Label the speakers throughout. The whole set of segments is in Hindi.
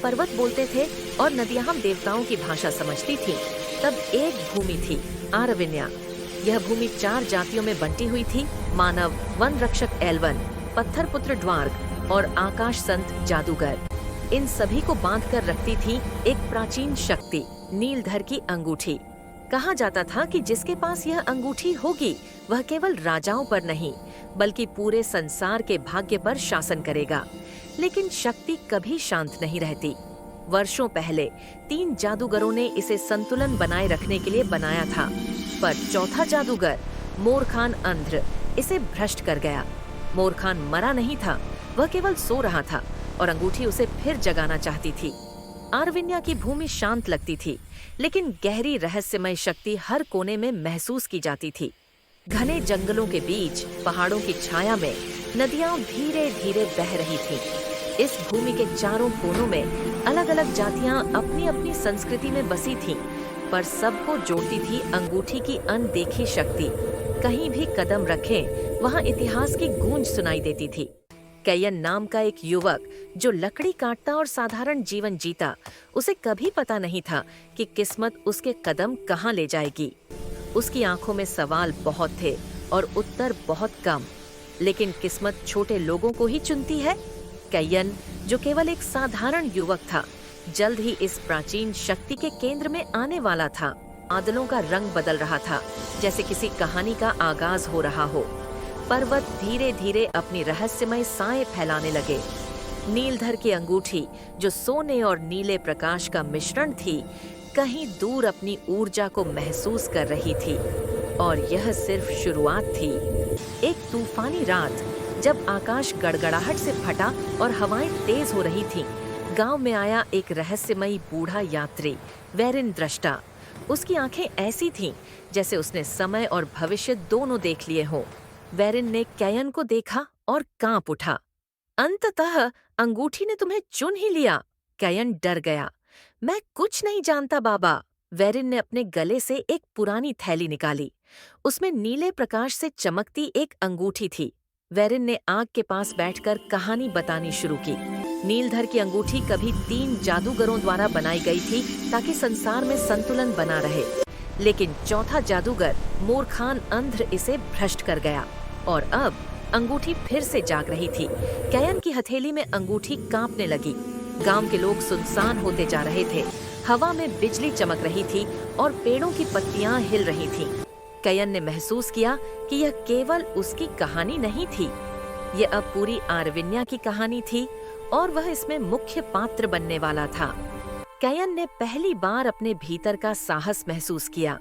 Speaker 1: पर्वत बोलते थे और नदियां हम देवताओं की भाषा समझती थीं, तब एक भूमि थी, आरविन्या। यह भूमि 4 जातियों में बंटी हुई थी, मानव, वन रक्षक एल्वन, पत्थर पुत्र ड्वार्ग और आकाश संत जादूगर। इन सभी को बांध कर रखती थी एक प्राचीन शक्ति, नीलधर की अंगूठी। कहा जाता था कि जिसके पास यह अंगूठी होगी वह केवल राजाओं पर नहीं बल्कि पूरे संसार के भाग्य पर शासन करेगा। लेकिन शक्ति कभी शांत नहीं रहती। वर्षों पहले 3 जादूगरों ने इसे संतुलन बनाए रखने के लिए बनाया था, पर चौथा जादूगर मोरखान अंध्र इसे भ्रष्ट कर गया। मोरखान मरा नहीं था, वह केवल सो रहा था और अंगूठी उसे फिर जगाना चाहती थी। आरविन्या की भूमि शांत लगती थी, लेकिन गहरी रहस्यमय शक्ति हर कोने में महसूस की जाती थी। घने जंगलों के बीच, पहाड़ों की छाया में नदियां धीरे धीरे बह रही थीं। इस भूमि के चारों कोनों में अलग अलग जातियां अपनी अपनी संस्कृति में बसी थीं, पर सबको जोड़ती थी अंगूठी की अनदेखी शक्ति। कहीं भी कदम रखें, वहां इतिहास की गूंज सुनाई देती थी। कैयन नाम का एक युवक जो लकड़ी काटता और साधारण जीवन जीता, उसे कभी पता नहीं था कि किस्मत उसके कदम कहाँ ले जाएगी। उसकी आंखों में सवाल बहुत थे और उत्तर बहुत कम, लेकिन किस्मत छोटे लोगों को ही चुनती है। कैयन, जो केवल एक साधारण युवक था, जल्द ही इस प्राचीन शक्ति के केंद्र में आने वाला था। बादलों का रंग बदल रहा था, जैसे किसी कहानी का आगाज हो रहा हो। पर्वत धीरे धीरे अपनी रहस्यमय साएं फैलाने लगे। नीलधर की अंगूठी, जो सोने और नीले प्रकाश का मिश्रण थी, कहीं दूर अपनी ऊर्जा को महसूस कर रही थी। और यह सिर्फ शुरुआत थी। एक तूफानी रात, जब आकाश गड़गड़ाहट से फटा और हवाएं तेज हो रही थीं, गांव में आया एक रहस्यमयी बूढ़ा यात्री, वेरिन दृष्टा। उसकी आंखें ऐसी थीं जैसे उसने समय और भविष्य दोनों देख लिए हों। वेरिन ने कैयन को देखा और कांप उठा। अंततः अंगूठी ने तुम्हें चुन ही लिया। कैयन डर गया। मैं कुछ नहीं जानता बाबा। वेरिन ने अपने गले से एक पुरानी थैली निकाली। उसमें नीले प्रकाश से चमकती एक अंगूठी थी। वेरिन ने आग के पास बैठकर कहानी बतानी शुरू की। नीलधर की अंगूठी कभी 3 जादूगरों द्वारा बनाई गई थी ताकि संसार में संतुलन बना रहे, लेकिन चौथा जादूगर मोरखान अंध्र इसे भ्रष्ट कर गया और अब अंगूठी फिर से जाग रही थी। कैयन की हथेली में अंगूठी कांपने लगी। गांव के लोग सुनसान होते जा रहे थे। हवा में बिजली चमक रही थी और पेड़ों की पत्तियां हिल रही थीं। कैयन ने महसूस किया कि यह केवल उसकी कहानी नहीं थी, यह अब पूरी आरविन्या की कहानी थी और वह इसमें मुख्य पात्र बनने वाला था। कैयन ने पहली बार अपने भीतर का साहस महसूस किया।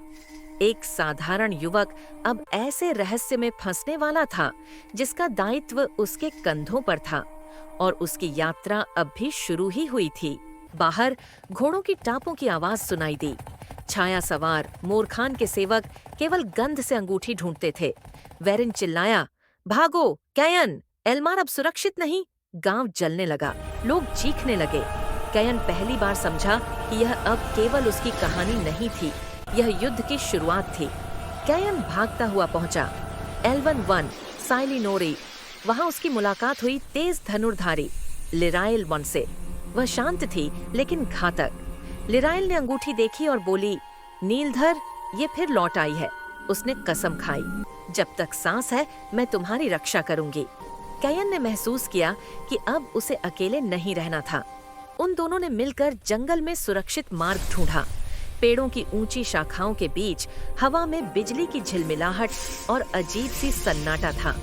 Speaker 1: एक साधारण युवक अब ऐसे रहस्य में फंसने वाला था जिसका दायित्व उसके कंधों पर था, और उसकी यात्रा अब भी शुरू ही हुई थी। बाहर घोड़ों की टापों की आवाज सुनाई दी। छाया सवार मोरखान के सेवक केवल गंध से अंगूठी ढूंढते थे। वेरिन चिल्लाया, भागो कैयन, एल्मार अब सुरक्षित नहीं। गांव जलने लगा, लोग चीखने लगे। कैयन पहली बार समझा कि यह अब केवल उसकी कहानी नहीं थी, यह युद्ध की शुरुआत थी। कैयन भागता हुआ पहुंचा। एल्वन वन साइलिनोरी, वहां उसकी मुलाकात हुई तेज धनुर्धारी लिराइल वन से। वह शांत थी लेकिन घातक। लिराइल ने अंगूठी देखी और बोली, नीलधर, ये फिर लौट आई है। उसने कसम खाई, जब तक सांस है मैं तुम्हारी रक्षा करूंगी। कैयन ने महसूस किया कि अब उसे अकेले नहीं रहना था। उन दोनों ने मिलकर जंगल में सुरक्षित मार्ग ढूंढा। पेड़ों की ऊंची शाखाओं के बीच हवा में बिजली की झिलमिलाहट और अजीब सी सन्नाटा था।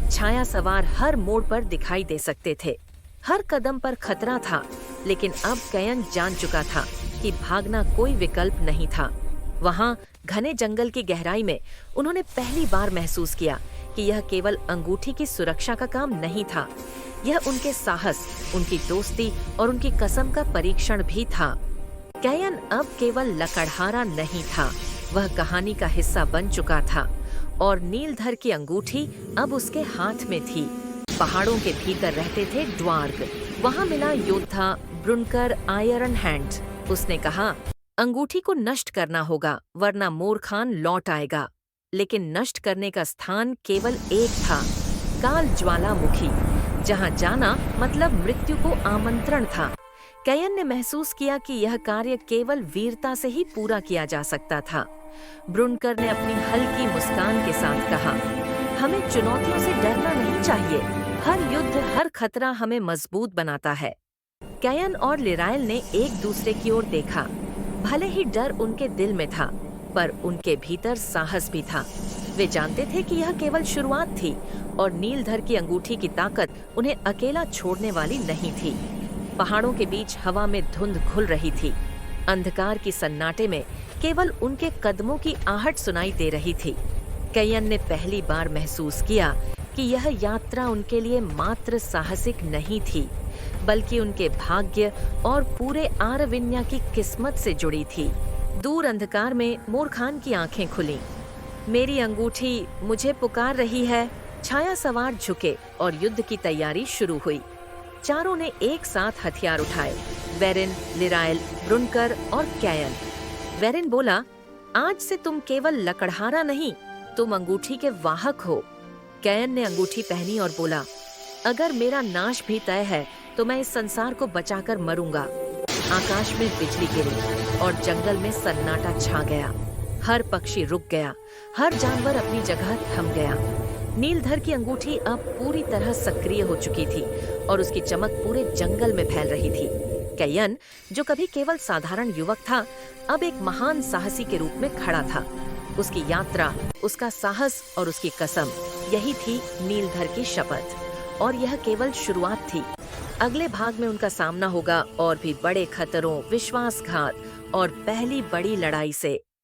Speaker 1: छाया सवार हर मोड़ पर दिखाई दे सकते थे। हर कदम पर खतरा था, लेकिन अब कैयन जान चुका था कि भागना कोई विकल्प नहीं था। वहां घने जंगल की गहराई में उन्होंने पहली बार महसूस किया कि यह केवल अंगूठी की सुरक्षा का काम नहीं था, यह उनके साहस, उनकी दोस्ती और उनकी कसम का परीक्षण भी था। कैयन अब केवल लकड़हारा नहीं था, वह कहानी का हिस्सा बन चुका था और नीलधर की अंगूठी अब उसके हाथ में थी। पहाड़ों के भीतर रहते थे ड्वार्ग। वहां मिला योद्धा ब्रुनकर आयरन हैंड। उसने कहा, अंगूठी को नष्ट करना होगा वरना मोरखान लौट आएगा। लेकिन नष्ट करने का स्थान केवल एक था, काल ज्वालामुखी। जहां जाना मतलब मृत्यु को आमंत्रण था। कैयन ने महसूस किया कि यह कार्य केवल वीरता से ही पूरा किया जा सकता था। ब्रुनकर ने अपनी हल्की मुस्कान के साथ कहा, हमें चुनौतियों से डरना नहीं चाहिए। हर युद्ध, हर खतरा हमें मजबूत बनाता है। कैयन और लिराइल ने एक दूसरे की ओर देखा। भले ही डर उनके दिल में था, पर उनके भीतर साहस भी था। वे जानते थे कि यह केवल शुरुआत थी और नीलधर की अंगूठी की ताकत उन्हें अकेला छोड़ने वाली नहीं थी। पहाड़ों के बीच हवा में धुंध घुल रही थी। अंधकार की सन्नाटे में केवल उनके कदमों की आहट सुनाई दे रही थी। कैयन ने पहली बार महसूस किया कि यह यात्रा उनके लिए मात्र साहसिक नहीं थी, बल्कि उनके भाग्य और पूरे आरविन्या की किस्मत से जुड़ी थी। दूर अंधकार में मोरखान की आंखें खुलीं। मेरी अंगूठी मुझे पुकार रही है। छाया सवार झुके और युद्ध की तैयारी शुरू हुई। चारों ने एक साथ हथियार उठाए, वेरिन, लिराइल, ब्रुनकर और कैयन। वेरिन बोला, आज से तुम केवल लकड़हारा नहीं, तुम अंगूठी के वाहक हो। कैयन ने अंगूठी पहनी और बोला, अगर मेरा नाश भी तय है तो मैं इस संसार को बचाकर मरूंगा। आकाश में बिजली गिरी और जंगल में सन्नाटा छा गया। हर पक्षी रुक गया, हर जानवर अपनी जगह थम गया। नीलधर की अंगूठी अब पूरी तरह सक्रिय हो चुकी थी और उसकी चमक पूरे जंगल में फैल रही थी। कैयन, जो कभी केवल साधारण युवक था, अब एक महान साहसी के रूप में खड़ा था। उसकी यात्रा, उसका साहस और उसकी कसम, यही थी नीलधर की शपथ। और यह केवल शुरुआत थी। अगले भाग में उनका सामना होगा और भी बड़े खतरों, विश्वासघात और पहली बड़ी लड़ाई से।